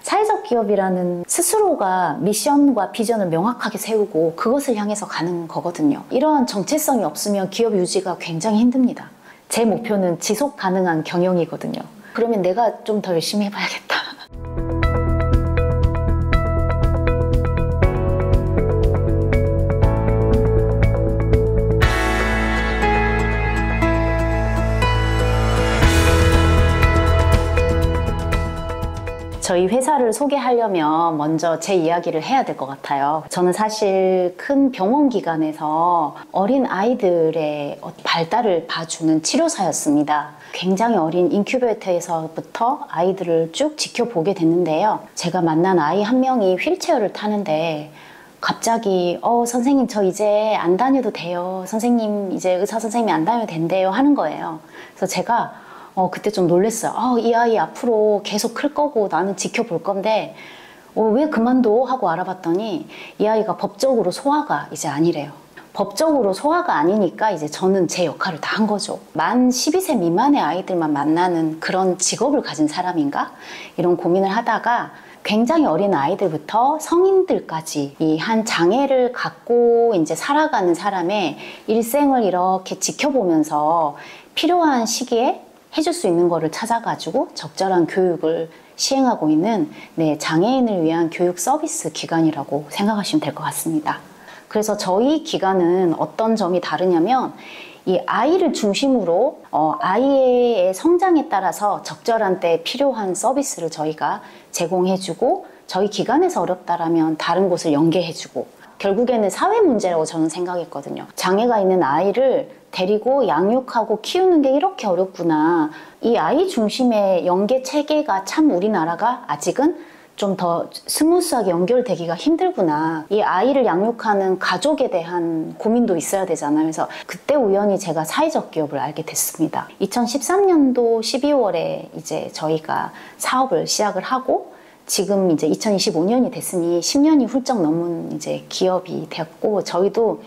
사회적 기업이라는 스스로가 미션과 비전을 명확하게 세우고 그것을 향해서 가는 거거든요. 이러한 정체성이 없으면 기업 유지가 굉장히 힘듭니다. 제 목표는 지속 가능한 경영이거든요. 그러면 내가 좀 더 열심히 해봐야겠다. 저희 회사를 소개하려면 먼저 제 이야기를 해야 될 것 같아요. 저는 사실 큰 병원 기관에서 어린 아이들의 발달을 봐주는 치료사였습니다. 굉장히 어린 인큐베이터에서부터 아이들을 쭉 지켜보게 됐는데요. 제가 만난 아이 한 명이 휠체어를 타는데 갑자기 선생님 저 이제 안 다녀도 돼요. 선생님 이제 의사 선생님이 안 다녀도 된대요 하는 거예요. 그래서 제가 그때 좀 놀랐어요. 이 아이 앞으로 계속 클 거고 나는 지켜볼 건데 왜 그만둬? 하고 알아봤더니 이 아이가 법적으로 소아가 이제 아니래요. 법적으로 소아가 아니니까 이제 저는 제 역할을 다 한 거죠. 만 12세 미만의 아이들만 만나는 그런 직업을 가진 사람인가? 이런 고민을 하다가 굉장히 어린 아이들부터 성인들까지 이 한 장애를 갖고 이제 살아가는 사람의 일생을 이렇게 지켜보면서 필요한 시기에 해줄 수 있는 거를 찾아가지고 적절한 교육을 시행하고 있는 장애인을 위한 교육 서비스 기관이라고 생각하시면 될 것 같습니다. 그래서 저희 기관은 어떤 점이 다르냐면 이 아이를 중심으로 아이의 성장에 따라서 적절한 때에 필요한 서비스를 저희가 제공해주고 저희 기관에서 어렵다라면 다른 곳을 연계해주고 결국에는 사회 문제라고 저는 생각했거든요. 장애가 있는 아이를 데리고 양육하고 키우는 게 이렇게 어렵구나. 이 아이 중심의 연계 체계가 참 우리나라가 아직은 좀 더 스무스하게 연결되기가 힘들구나. 이 아이를 양육하는 가족에 대한 고민도 있어야 되잖아요. 그래서 그때 우연히 제가 사회적 기업을 알게 됐습니다. 2013년도 12월에 이제 저희가 사업을 시작을 하고 지금 이제 2025년이 됐으니 10년이 훌쩍 넘은 이제 기업이 되었고 저희도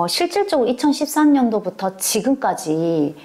실질적으로 2013년도부터 지금까지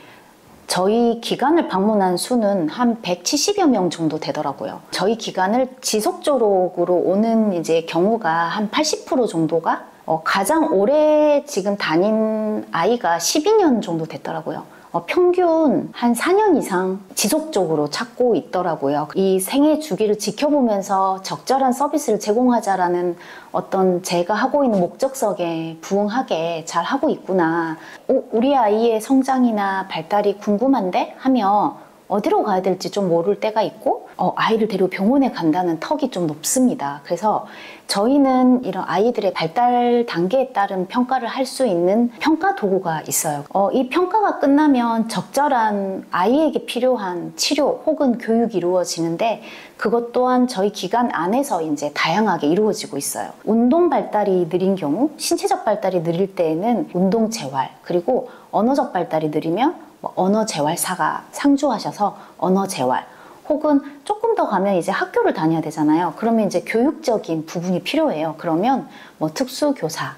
저희 기관을 방문한 수는 한 170여 명 정도 되더라고요. 저희 기관을 지속적으로 오는 이제 경우가 한 80% 정도가 가장 오래 지금 다닌 아이가 12년 정도 됐더라고요. 평균 한 4년 이상 지속적으로 찾고 있더라고요. 이 생애 주기를 지켜보면서 적절한 서비스를 제공하자라는 어떤 제가 하고 있는 목적성에 부응하게 잘 하고 있구나. 우리 아이의 성장이나 발달이 궁금한데 하면 어디로 가야 될지 좀 모를 때가 있고 아이를 데리고 병원에 간다는 턱이 좀 높습니다. 그래서 저희는 이런 아이들의 발달 단계에 따른 평가를 할 수 있는 평가 도구가 있어요. 이 평가가 끝나면 적절한 아이에게 필요한 치료 혹은 교육이 이루어지는데 그것 또한 저희 기관 안에서 이제 다양하게 이루어지고 있어요. 운동 발달이 느린 경우, 신체적 발달이 느릴 때에는 운동 재활, 그리고 언어적 발달이 느리면 언어 재활사가 상주하셔서 언어 재활, 혹은 조금 더 가면 이제 학교를 다녀야 되잖아요. 그러면 이제 교육적인 부분이 필요해요. 그러면 특수교사.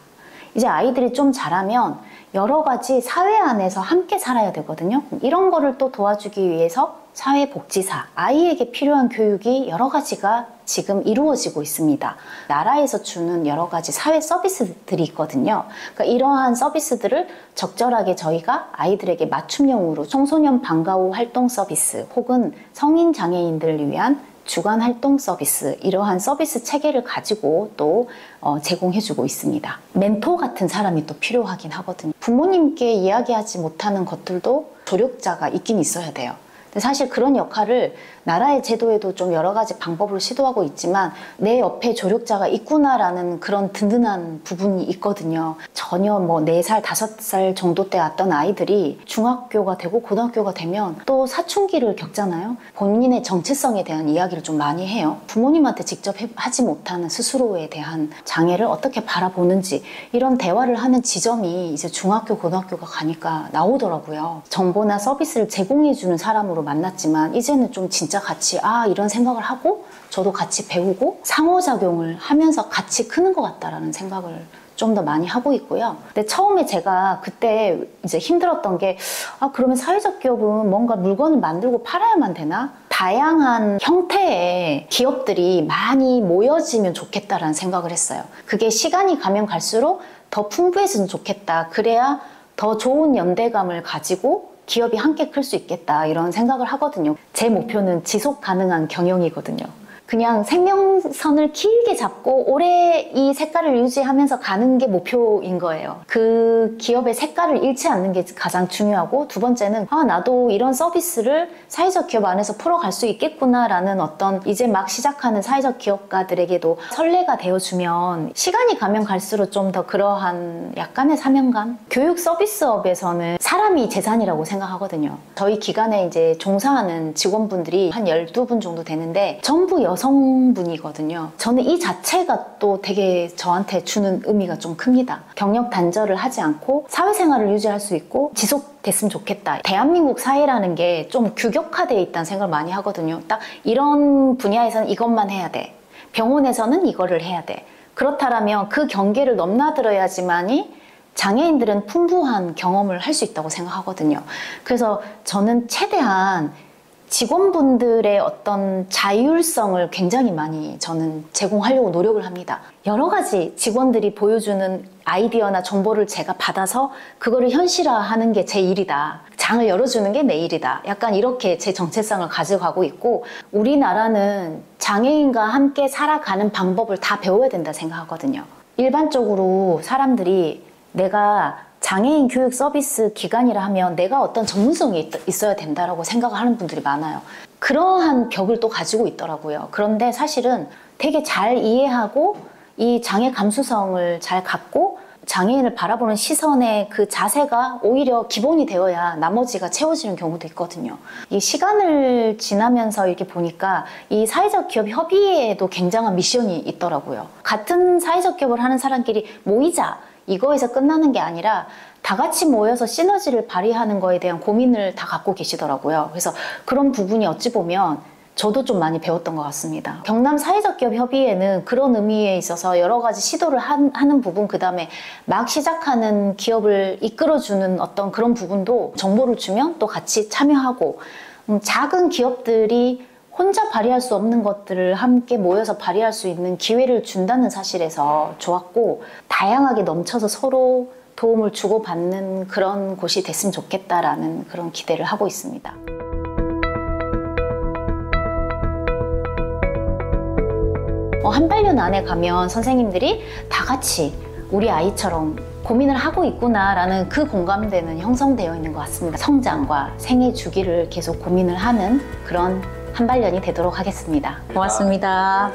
이제 아이들이 좀 자라면 여러 가지 사회 안에서 함께 살아야 되거든요. 이런 거를 또 도와주기 위해서 사회복지사, 아이에게 필요한 교육이 여러 가지가 지금 이루어지고 있습니다. 나라에서 주는 여러 가지 사회 서비스들이 있거든요. 그러니까 이러한 서비스들을 적절하게 저희가 아이들에게 맞춤형으로 청소년 방과 후 활동 서비스 혹은 성인 장애인들을 위한 주간 활동 서비스, 이러한 서비스 체계를 가지고 또 제공해주고 있습니다. 멘토 같은 사람이 또 필요하긴 하거든요. 부모님께 이야기하지 못하는 것들도 조력자가 있긴 있어야 돼요. 근데 사실 그런 역할을 나라의 제도에도 좀 여러 가지 방법을 시도하고 있지만 내 옆에 조력자가 있구나라는 그런 든든한 부분이 있거든요. 전혀 4살, 5살 정도 때 왔던 아이들이 중학교가 되고 고등학교가 되면 또 사춘기를 겪잖아요. 본인의 정체성에 대한 이야기를 좀 많이 해요. 부모님한테 직접 하지 못하는 스스로에 대한 장애를 어떻게 바라보는지 이런 대화를 하는 지점이 이제 중학교, 고등학교가 가니까 나오더라고요. 정보나 서비스를 제공해주는 사람으로 만났지만 이제는 좀 진짜 같이 이런 생각을 하고 저도 같이 배우고 상호작용을 하면서 같이 크는 것 같다라는 생각을 좀 더 많이 하고 있고요. 근데 처음에 제가 그때 이제 힘들었던 게 그러면 사회적 기업은 뭔가 물건을 만들고 팔아야만 되나? 다양한 형태의 기업들이 많이 모여지면 좋겠다라는 생각을 했어요. 그게 시간이 가면 갈수록 더 풍부해지면 좋겠다. 그래야 더 좋은 연대감을 가지고 기업이 함께 클 수 있겠다, 이런 생각을 하거든요. 제 목표는 지속 가능한 경영이거든요. 그냥 생명선을 길게 잡고 오래 이 색깔을 유지하면서 가는 게 목표인 거예요. 그 기업의 색깔을 잃지 않는 게 가장 중요하고, 두 번째는 나도 이런 서비스를 사회적 기업 안에서 풀어갈 수 있겠구나 라는 어떤 이제 막 시작하는 사회적 기업가들에게도 선례가 되어주면 시간이 가면 갈수록 좀 더 그러한 약간의 사명감? 교육 서비스업에서는 사람이 재산이라고 생각하거든요. 저희 기관에 이제 종사하는 직원분들이 한 12분 정도 되는데 전부 여성분이거든요. 저는 이 자체가 또 되게 저한테 주는 의미가 좀 큽니다. 경력 단절을 하지 않고 사회생활을 유지할 수 있고 지속됐으면 좋겠다. 대한민국 사회라는 게 좀 규격화되어 있다는 생각을 많이 하거든요. 딱 이런 분야에서는 이것만 해야 돼. 병원에서는 이거를 해야 돼. 그렇다면 그 경계를 넘나들어야지만이 장애인들은 풍부한 경험을 할 수 있다고 생각하거든요. 그래서 저는 최대한 직원분들의 어떤 자율성을 굉장히 많이 저는 제공하려고 노력을 합니다. 여러 가지 직원들이 보여주는 아이디어나 정보를 제가 받아서 그거를 현실화하는 게 제 일이다. 장을 열어주는 게 내 일이다. 약간 이렇게 제 정체성을 가져가고 있고, 우리나라는 장애인과 함께 살아가는 방법을 다 배워야 된다 생각하거든요. 일반적으로 사람들이 내가 장애인 교육 서비스 기관이라 하면 내가 어떤 전문성이 있어야 된다라고 생각을 하는 분들이 많아요. 그러한 벽을 또 가지고 있더라고요. 그런데 사실은 되게 잘 이해하고 이 장애 감수성을 잘 갖고 장애인을 바라보는 시선의 그 자세가 오히려 기본이 되어야 나머지가 채워지는 경우도 있거든요. 이 시간을 지나면서 이렇게 보니까 이 사회적 기업 협의회에도 굉장한 미션이 있더라고요. 같은 사회적 기업을 하는 사람끼리 모이자, 이거에서 끝나는 게 아니라 다 같이 모여서 시너지를 발휘하는 거에 대한 고민을 다 갖고 계시더라고요. 그래서 그런 부분이 어찌 보면 저도 좀 많이 배웠던 것 같습니다. 경남 사회적 기업 협의회는 그런 의미에 있어서 여러 가지 시도를 하는 부분, 그 다음에 막 시작하는 기업을 이끌어주는 어떤 그런 부분도 정보를 주면 또 같이 참여하고, 작은 기업들이 혼자 발휘할 수 없는 것들을 함께 모여서 발휘할 수 있는 기회를 준다는 사실에서 좋았고, 다양하게 넘쳐서 서로 도움을 주고받는 그런 곳이 됐으면 좋겠다라는 그런 기대를 하고 있습니다. 한달년 안에 가면 선생님들이 다 같이 우리 아이처럼 고민을 하고 있구나라는 그 공감대는 형성되어 있는 것 같습니다. 성장과 생애 주기를 계속 고민을 하는 그런 한발년이 되도록 하겠습니다. 고맙습니다.